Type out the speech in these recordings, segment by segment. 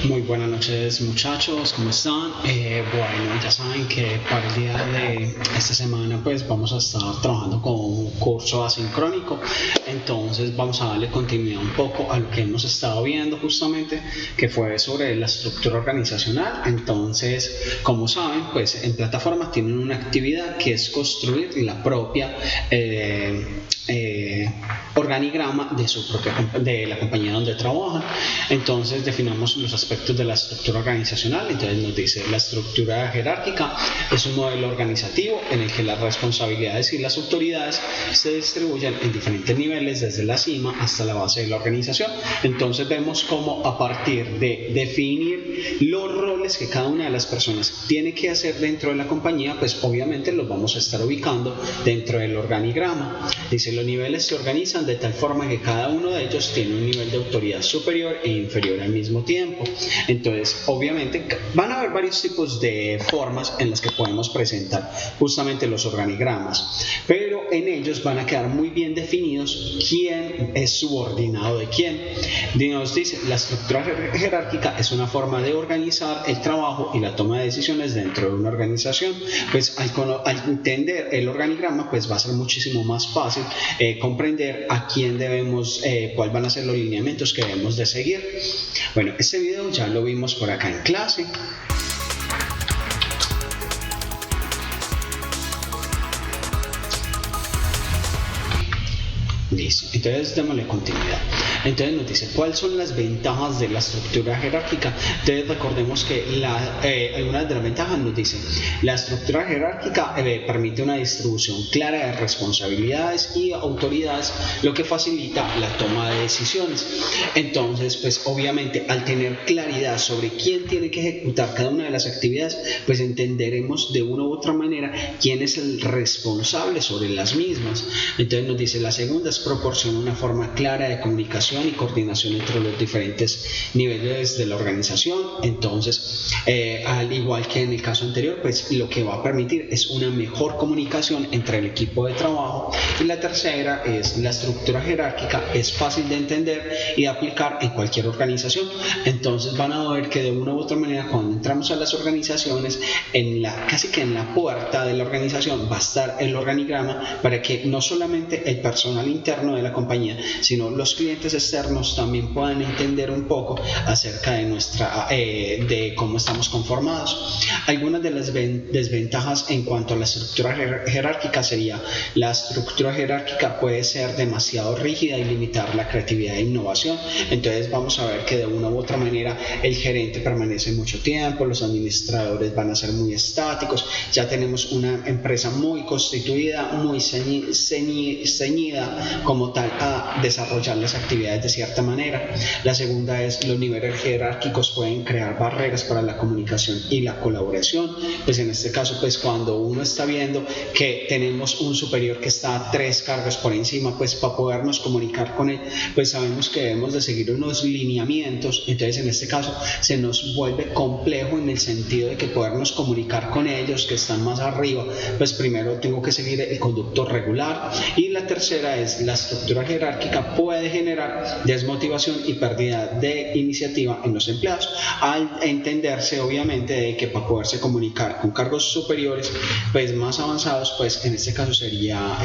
Muy buenas noches muchachos, ¿cómo están? Bueno, ya saben que para el día de esta semana pues vamos a estar trabajando con un curso asincrónico, entonces vamos a darle continuidad un poco a lo que hemos estado viendo justamente, que fue sobre la estructura organizacional. Entonces, como saben, pues en plataforma tienen una actividad que es construir la propia organigrama de la compañía donde trabajan. Entonces definamos los aspectos de la estructura organizacional. Entonces nos dice: la estructura jerárquica es un modelo organizativo en el que las responsabilidades y las autoridades se distribuyen en diferentes niveles, desde la cima hasta la base de la organización. Entonces vemos cómo, a partir de definir los roles que cada una de las personas tiene que hacer dentro de la compañía, pues obviamente los vamos a estar ubicando dentro del organigrama. Dice: los niveles se organizan de tal forma que cada uno de ellos tiene un nivel de autoridad superior e inferior al mismo tiempo. Entonces, obviamente, van a haber varios tipos de formas en las que podemos presentar justamente los organigramas, pero en ellos van a quedar muy bien definidos quién es subordinado de quién. Nos dice: la estructura jerárquica es una forma de organizar el trabajo y la toma de decisiones dentro de una organización. Pues al entender el organigrama, pues va a ser muchísimo más fácil comprender a quién debemos, cuáles van a ser los lineamientos que debemos de seguir. Bueno, este video ya lo vimos por acá en clase. Listo, entonces démosle continuidad. Entonces nos dice: ¿cuáles son las ventajas de la estructura jerárquica? Entonces recordemos que algunas de las ventajas nos dicen: la estructura jerárquica permite una distribución clara de responsabilidades y autoridades, lo que facilita la toma de decisiones. Entonces, pues obviamente, al tener claridad sobre quién tiene que ejecutar cada una de las actividades, pues entenderemos de una u otra manera quién es el responsable sobre las mismas. Entonces nos dice: la segunda es proporciona una forma clara de comunicación y coordinación entre los diferentes niveles de la organización. Entonces, al igual que en el caso anterior, pues lo que va a permitir es una mejor comunicación entre el equipo de trabajo. Y la tercera es: la estructura jerárquica es fácil de entender y de aplicar en cualquier organización. Entonces van a ver que de una u otra manera, cuando entramos a las organizaciones, casi que en la puerta de la organización va a estar el organigrama, para que no solamente el personal interno de la compañía, sino los clientes externos también puedan entender un poco acerca de cómo estamos conformados. Algunas de las desventajas en cuanto a la estructura jerárquica sería: la estructura jerárquica puede ser demasiado rígida y limitar la creatividad e innovación. Entonces vamos a ver que de una u otra manera el gerente permanece mucho tiempo, los administradores van a ser muy estáticos, ya tenemos una empresa muy constituida, muy ceñida como tal a desarrollar las actividades de cierta manera. La segunda es: los niveles jerárquicos pueden crear barreras para la comunicación y la colaboración. Pues en este caso, pues cuando uno está viendo que tenemos un superior que está 3 cargos por encima, pues para podernos comunicar con él, pues sabemos que debemos de seguir unos lineamientos. Entonces en este caso se nos vuelve complejo, en el sentido de que podernos comunicar con ellos que están más arriba, pues primero tengo que seguir el conducto regular. Y la tercera es: la estructura jerárquica puede generar desmotivación y pérdida de iniciativa en los empleados, al entenderse obviamente de que para poderse comunicar con cargos superiores, pues más avanzados, pues en este caso sería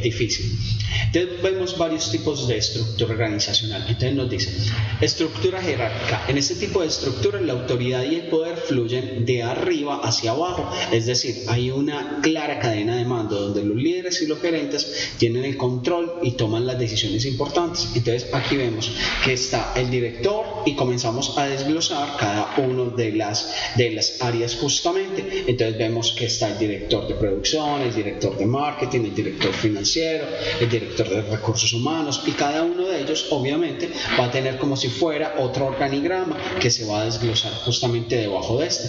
difícil. Entonces vemos varios tipos de estructura organizacional. Entonces nos dice: estructura jerárquica. En este tipo de estructura, la autoridad y el poder fluyen de arriba hacia abajo, es decir, hay una clara cadena de mando donde los líderes y los gerentes tienen el control y toman las decisiones importantes. Entonces aquí vemos que está el director y comenzamos a desglosar cada uno de las áreas justamente. Entonces vemos que está el director de producción, el director de marketing, el director financiero, el director de recursos humanos, y cada uno de ellos obviamente va a tener como si fuera otro organigrama que se va a desglosar justamente debajo de este.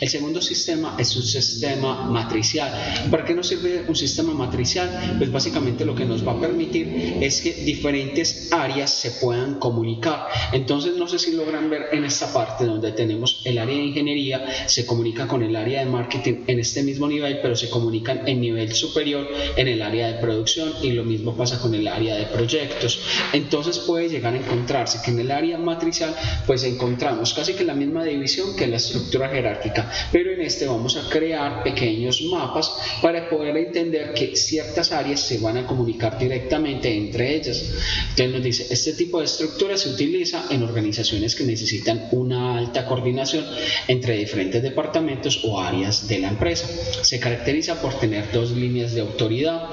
El segundo sistema es un sistema matricial. ¿Para qué nos sirve un sistema matricial? Pues básicamente lo que nos va a permitir es que diferentes áreas se puedan comunicar. Entonces no sé si logran ver en esta parte donde tenemos el área de ingeniería se comunica con el área de marketing en este mismo nivel, pero se comunican en nivel superior en el área de producción, y lo mismo pasa con el área de proyectos. entonces puede llegar a encontrarse que en el área matricial pues encontramos casi que la misma división que en la estructura jerárquica, pero en este vamos a crear pequeños mapas para poder entender que ciertas áreas se van a comunicar directamente entre ellas. Entonces nos dice, este tipo de estructura se utiliza en organizaciones que necesitan una alta coordinación entre diferentes departamentos o áreas de la empresa. Se caracteriza por tener dos líneas de autoridad,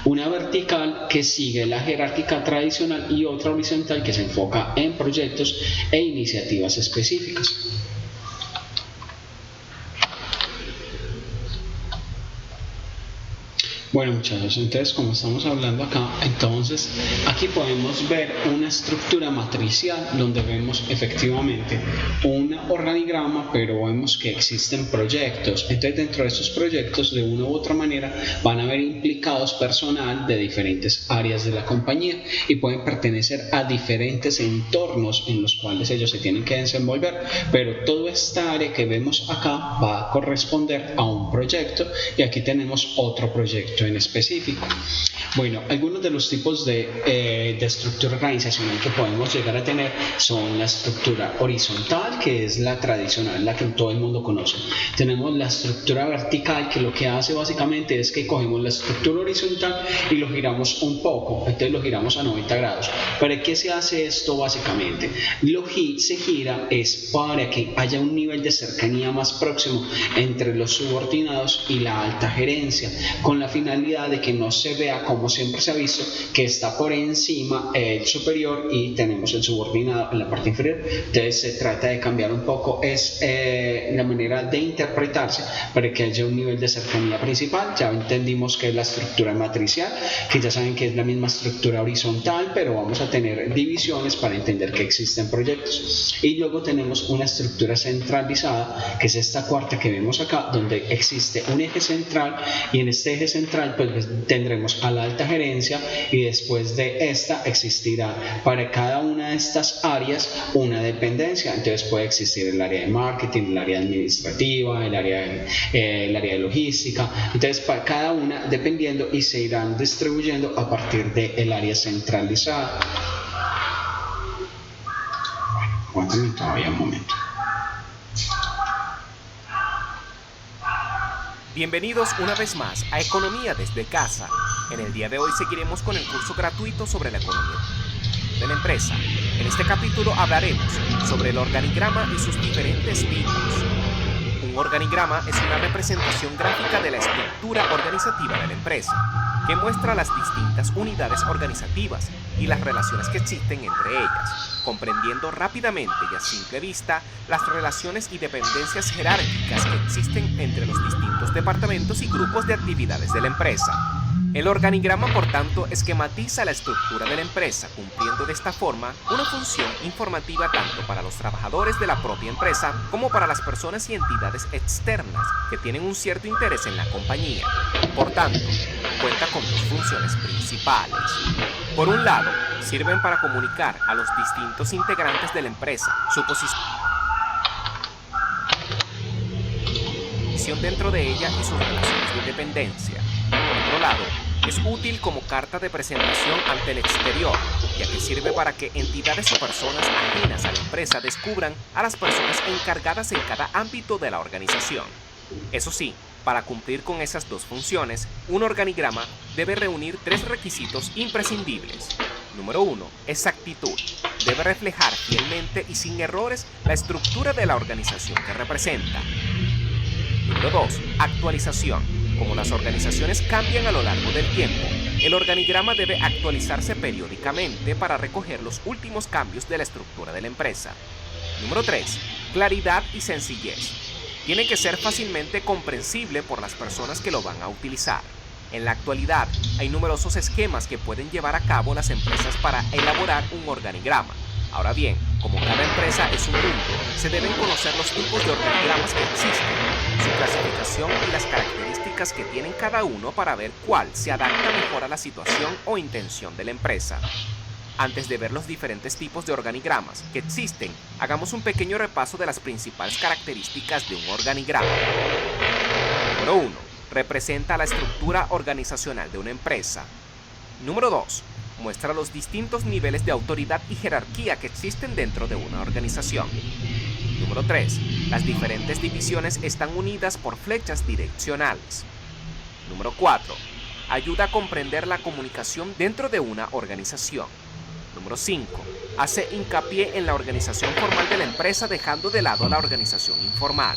una vertical que sigue la jerárquica tradicional y otra horizontal que se enfoca en proyectos e iniciativas específicas. Bueno, muchachos, entonces como estamos hablando acá, entonces aquí podemos ver una estructura matricial donde vemos efectivamente un organigrama, pero vemos que existen proyectos. Entonces dentro de estos proyectos de una u otra manera van a haber implicados personal de diferentes áreas de la compañía y pueden pertenecer a diferentes entornos en los cuales ellos se tienen que desenvolver, pero toda esta área que vemos acá va a corresponder a un proyecto y aquí tenemos otro proyecto en específico. Bueno, algunos de los tipos de estructura organizacional que podemos llegar a tener son la estructura horizontal, que es la tradicional, la que todo el mundo conoce. Tenemos la estructura vertical, que lo que hace básicamente es que cogemos la estructura horizontal y lo giramos un poco, entonces lo giramos a 90 grados. ¿Para qué se hace esto básicamente? Se gira es para que haya un nivel de cercanía más próximo entre los subordinados y la alta gerencia, con la finalidad de que no se vea, como siempre se ha visto, que está por encima el superior y tenemos el subordinado en la parte inferior. Entonces se trata de cambiar un poco la manera de interpretarse para que haya un nivel de cercanía principal. Ya entendimos que es la estructura matricial, que ya saben que es la misma estructura horizontal, pero vamos a tener divisiones para entender que existen proyectos. Y luego tenemos una estructura centralizada, que es esta cuarta que vemos acá, donde existe un eje central y en este eje central pues tendremos a la alta gerencia y después de esta existirá para cada una de estas áreas una dependencia. Entonces puede existir el área de marketing, el área administrativa, el área de logística. Entonces para cada una dependiendo y se irán distribuyendo a partir del área centralizada. Bueno, aguántame todavía un momento. Bienvenidos una vez más a Economía desde casa. En el día de hoy seguiremos con el curso gratuito sobre la economía de la empresa. En este capítulo hablaremos sobre el organigrama y sus diferentes tipos. Un organigrama es una representación gráfica de la estructura organizativa de la empresa, que muestra las distintas unidades organizativas y las relaciones que existen entre ellas, comprendiendo rápidamente y a simple vista las relaciones y dependencias jerárquicas que existen entre los distintos departamentos y grupos de actividades de la empresa. El organigrama, por tanto, esquematiza la estructura de la empresa, cumpliendo de esta forma una función informativa tanto para los trabajadores de la propia empresa como para las personas y entidades externas que tienen un cierto interés en la compañía. Por tanto, cuenta con dos funciones principales. Por un lado, sirven para comunicar a los distintos integrantes de la empresa su posición dentro de ella y sus relaciones de dependencia. Por otro lado, es útil como carta de presentación ante el exterior, ya que sirve para que entidades o personas ajenas a la empresa descubran a las personas encargadas en cada ámbito de la organización. Eso sí, para cumplir con esas dos funciones, un organigrama debe reunir tres requisitos imprescindibles. Número 1. Exactitud. Debe reflejar fielmente y sin errores la estructura de la organización que representa. Número 2. Actualización. Como las organizaciones cambian a lo largo del tiempo, el organigrama debe actualizarse periódicamente para recoger los últimos cambios de la estructura de la empresa. Número 3. Claridad y sencillez. Tiene que ser fácilmente comprensible por las personas que lo van a utilizar. En la actualidad, hay numerosos esquemas que pueden llevar a cabo las empresas para elaborar un organigrama. Ahora bien, como cada empresa es un mundo, se deben conocer los tipos de organigramas que existen, su clasificación y las características que tienen cada uno para ver cuál se adapta mejor a la situación o intención de la empresa. Antes de ver los diferentes tipos de organigramas que existen, hagamos un pequeño repaso de las principales características de un organigrama. Número 1. Representa la estructura organizacional de una empresa. Número 2. muestra los distintos niveles de autoridad y jerarquía que existen dentro de una organización. Número 3. Las diferentes divisiones están unidas por flechas direccionales. Número 4. Ayuda a comprender la comunicación dentro de una organización. Número 5. Hace hincapié en la organización formal de la empresa dejando de lado la organización informal.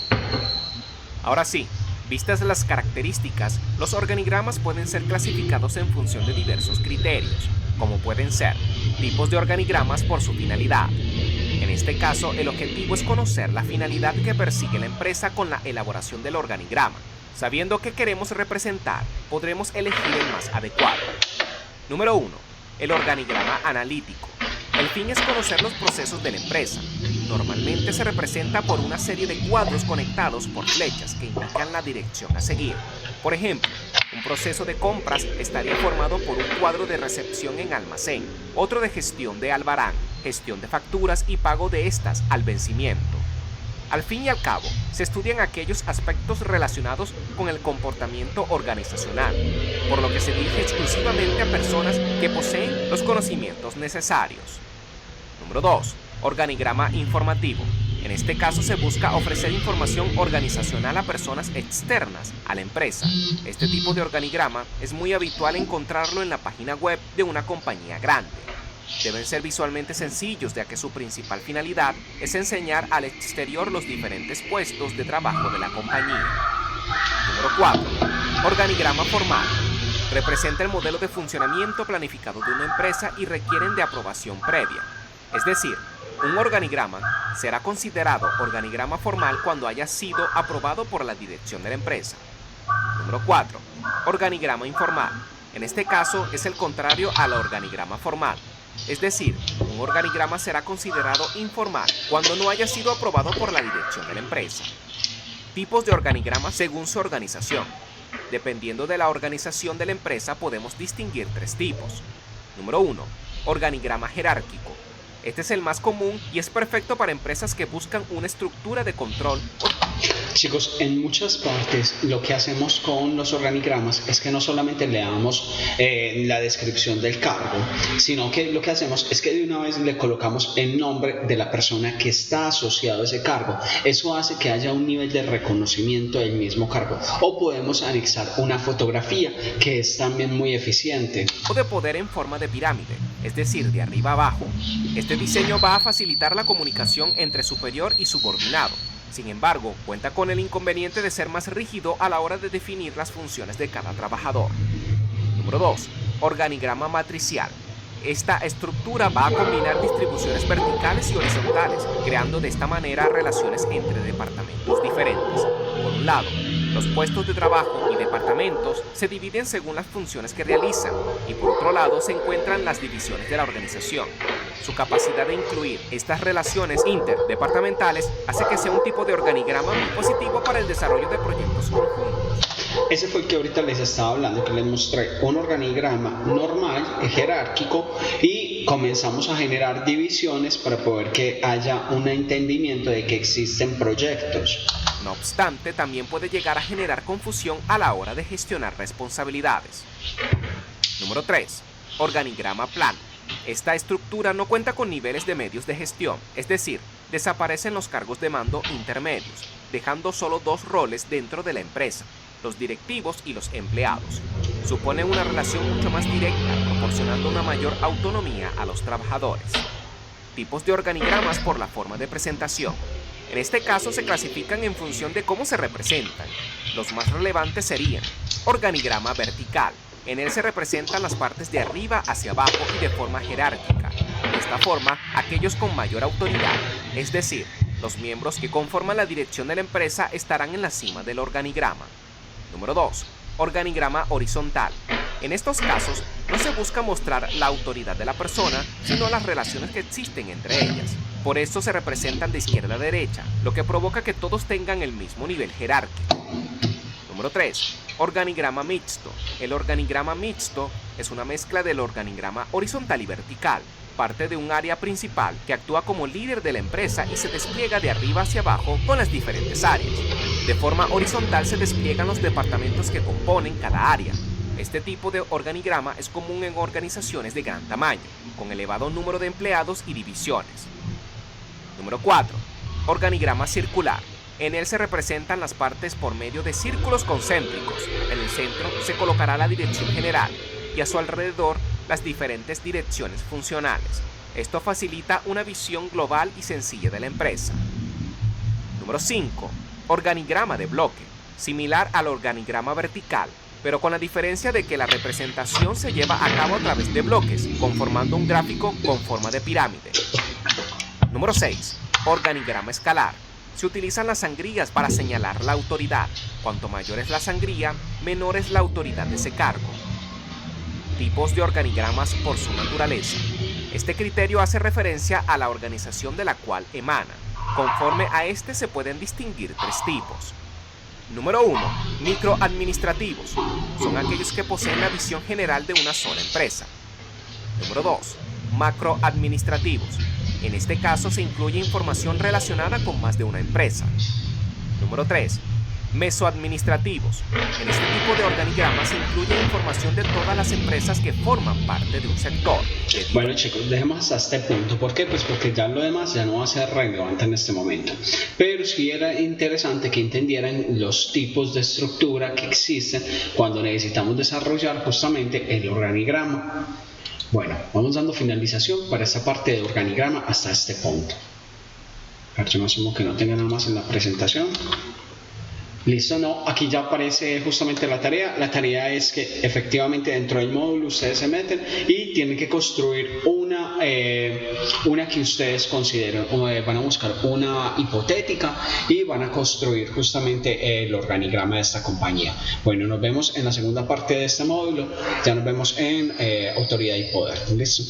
Ahora sí, vistas las características, los organigramas pueden ser clasificados en función de diversos criterios, como pueden ser tipos de organigramas por su finalidad. En este caso, el objetivo es conocer la finalidad que persigue la empresa con la elaboración del organigrama. Sabiendo qué queremos representar, podremos elegir el más adecuado. Número 1. El organigrama analítico. El fin es conocer los procesos de la empresa. Normalmente se representa por una serie de cuadros conectados por flechas que indican la dirección a seguir. Por ejemplo, un proceso de compras estaría formado por un cuadro de recepción en almacén, otro de gestión de albarán, gestión de facturas y pago de estas al vencimiento. Al fin y al cabo, se estudian aquellos aspectos relacionados con el comportamiento organizacional, por lo que se dirige exclusivamente a personas que poseen los conocimientos necesarios. Número 2. Organigrama informativo. En este caso se busca ofrecer información organizacional a personas externas a la empresa. Este tipo de organigrama es muy habitual encontrarlo en la página web de una compañía grande. Deben ser visualmente sencillos, ya que su principal finalidad es enseñar al exterior los diferentes puestos de trabajo de la compañía. Número 4. Organigrama formal. Representa el modelo de funcionamiento planificado de una empresa y requieren de aprobación previa. Es decir, un organigrama será considerado organigrama formal cuando haya sido aprobado por la dirección de la empresa. Número 4. Organigrama informal. En este caso es el contrario al organigrama formal. Es decir, un organigrama será considerado informal cuando no haya sido aprobado por la dirección de la empresa. Tipos de organigramas según su organización. Dependiendo de la organización de la empresa podemos distinguir 3 tipos. Número 1. Organigrama jerárquico. Este es el más común y es perfecto para empresas que buscan una estructura de control. Chicos, en muchas partes lo que hacemos con los organigramas es que no solamente le damos la descripción del cargo, sino que lo que hacemos es que de una vez le colocamos el nombre de la persona que está asociado a ese cargo. Eso hace que haya un nivel de reconocimiento del mismo cargo. O podemos anexar una fotografía, que es también muy eficiente. O de poder en forma de pirámide, es decir, de arriba abajo. Este diseño va a facilitar la comunicación entre superior y subordinado. Sin embargo, cuenta con el inconveniente de ser más rígido a la hora de definir las funciones de cada trabajador. Número 2. Organigrama matricial. Esta estructura va a combinar distribuciones verticales y horizontales, creando de esta manera relaciones entre departamentos diferentes. Por un lado, los puestos de trabajo y departamentos se dividen según las funciones que realizan, y por otro lado se encuentran las divisiones de la organización. Su capacidad de incluir estas relaciones interdepartamentales hace que sea un tipo de organigrama muy positivo para el desarrollo de proyectos conjuntos. Ese fue el que ahorita les estaba hablando, que les mostré un organigrama normal, jerárquico, y comenzamos a generar divisiones para poder que haya un entendimiento de que existen proyectos. No obstante, también puede llegar a generar confusión a la hora de gestionar responsabilidades. Número 3. Organigrama plano. Esta estructura no cuenta con niveles de medios de gestión, es decir, desaparecen los cargos de mando intermedios, dejando solo 2 roles dentro de la empresa, los directivos y los empleados. Supone una relación mucho más directa, proporcionando una mayor autonomía a los trabajadores. Tipos de organigramas por la forma de presentación. En este caso se clasifican en función de cómo se representan. Los más relevantes serían: organigrama vertical. En él se representan las partes de arriba hacia abajo y de forma jerárquica. De esta forma, aquellos con mayor autoridad, es decir, los miembros que conforman la dirección de la empresa, estarán en la cima del organigrama. Número 2. Organigrama horizontal. En estos casos, no se busca mostrar la autoridad de la persona, sino las relaciones que existen entre ellas. Por esto se representan de izquierda a derecha, lo que provoca que todos tengan el mismo nivel jerárquico. Número 3. Organigrama mixto. El organigrama mixto es una mezcla del organigrama horizontal y vertical. Parte de un área principal que actúa como líder de la empresa y se despliega de arriba hacia abajo con las diferentes áreas. De forma horizontal se despliegan los departamentos que componen cada área. Este tipo de organigrama es común en organizaciones de gran tamaño, con elevado número de empleados y divisiones. Número 4. Organigrama circular. En él se representan las partes por medio de círculos concéntricos. En el centro se colocará la dirección general y a su alrededor las diferentes direcciones funcionales. Esto facilita una visión global y sencilla de la empresa. Número 5. Organigrama de bloque. Similar al organigrama vertical, pero con la diferencia de que la representación se lleva a cabo a través de bloques, conformando un gráfico con forma de pirámide. Número 6. Organigrama escalar. Se utilizan las sangrías para señalar la autoridad. Cuanto mayor es la sangría, menor es la autoridad de ese cargo. Tipos de organigramas por su naturaleza. Este criterio hace referencia a la organización de la cual emana. Conforme a este se pueden distinguir 3 tipos. Número 1. Microadministrativos. Son aquellos que poseen la visión general de una sola empresa. Número 2. Macroadministrativos. En este caso se incluye información relacionada con más de una empresa. Número 3. Mesoadministrativos. En este tipo de organigrama se incluye información de todas las empresas que forman parte de un sector. Bueno chicos, dejemos hasta este punto. ¿Por qué? Pues porque ya lo demás ya no va a ser relevante en este momento. Pero sí era interesante que entendieran los tipos de estructura que existen cuando necesitamos desarrollar justamente el organigrama. Bueno, vamos dando finalización para esta parte de organigrama hasta este punto. Yo me asumo que no tenga nada más en la presentación. Listo, no, aquí ya aparece justamente la tarea. La tarea es que efectivamente dentro del módulo ustedes se meten y tienen que construir una que ustedes consideren, van a buscar una hipotética y van a construir justamente el organigrama de esta compañía. Bueno, nos vemos en la segunda parte de este módulo, ya nos vemos en autoridad y poder. Listo.